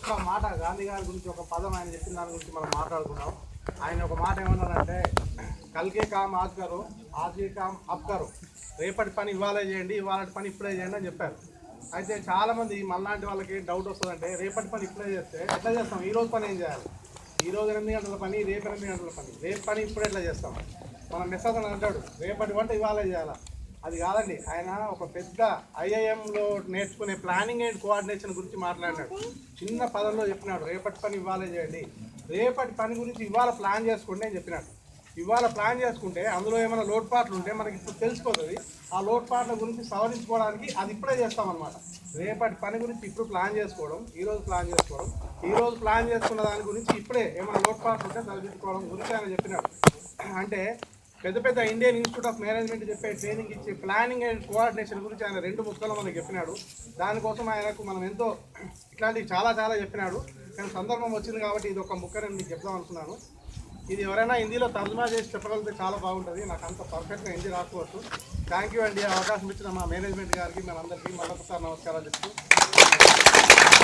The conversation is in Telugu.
ఒక్క మాట గాంధీ గారి గురించి ఒక పదం ఆయన చెప్పిన దాని గురించి మనం మాట్లాడుకున్నాం. ఆయన ఒక మాట ఏమన్నారంటే, కల్కే కామ్ ఆజ్ కరో, ఆజ్కే కామ్ అబ్ కరో, రేపటి పని ఇవాళ చేయండి, ఇవాళ పని ఇప్పుడే చేయండి అని చెప్పారు. అయితే చాలామంది మనలాంటి వాళ్ళకి డౌట్ వస్తుందంటే, రేపటి పని ఇప్పుడే చేస్తే ఎట్లా చేస్తాం, ఈ రోజు పని ఏం చేయాలి, ఈ రోజు 8 గంటల పని, రేపు 8 గంటల పని, రేపు పని ఇప్పుడు ఎట్లా చేస్తాం. మనం మెసేజ్ అని అంటాడు, రేపటి వంట ఇవాళ చేయాలా. అది కాదండి, ఆయన ఒక పెద్ద ఐఐఎంలో నేర్చుకునే ప్లానింగ్ అండ్ కోఆర్డినేషన్ గురించి మాట్లాడినాడు. చిన్న పదంలో చెప్పినాడు, రేపటి పని ఇవాళ చేయండి, రేపటి పని గురించి ఇవాళ ప్లాన్ చేసుకోండి అని చెప్పినాడు. ఇవాళ ప్లాన్ చేసుకుంటే అందులో ఏమైనా లోటుపాట్లు ఉంటే మనకి ఇప్పుడు తెలిసిపోతుంది. ఆ లోటుపాట్ల గురించి సవరించుకోవడానికి అది ఇప్పుడే చేస్తామన్నమాట. రేపటి పని గురించి ఇప్పుడు ప్లాన్ చేసుకోవడం, ఈరోజు ప్లాన్ చేసుకోవడం, ఈరోజు ప్లాన్ చేసుకున్న దాని గురించి ఇప్పుడే ఏమైనా లోటుపాట్లు ఉంటే సరిదిద్దుకోవడం గురించి ఆయన చెప్పినాడు. అంటే పెద్ద పెద్ద ఇండియన్ ఇన్స్టిట్యూట్ ఆఫ్ మేనేజ్మెంట్ చెప్పే ట్రైనింగ్ ఇచ్చే ప్లానింగ్ అండ్ కోఆర్డినేషన్ గురించి ఆయన 2 ముక్కలు మనకు చెప్పినాడు. దానికోసం ఆయనకు మనం ఎంతో ఇట్లాంటివి చాలా చాలా చెప్పినాడు. కానీ సందర్భం వచ్చింది కాబట్టి ఇది ఒక ముక్క నేను మీకు చెప్దాం అనుకున్నాను. ఇది ఎవరైనా హిందీలో తర్జుమా చేసి చెప్పగలిగితే చాలా బాగుంటుంది. నాకు అంత పర్ఫెక్ట్గా హిందీ రాకపోవచ్చు. థ్యాంక్ యూ అండి, అవకాశం ఇచ్చిన మా మేనేజ్మెంట్ గారికి మనందరికీ మరొకసారి నమస్కారాలు చెప్తూ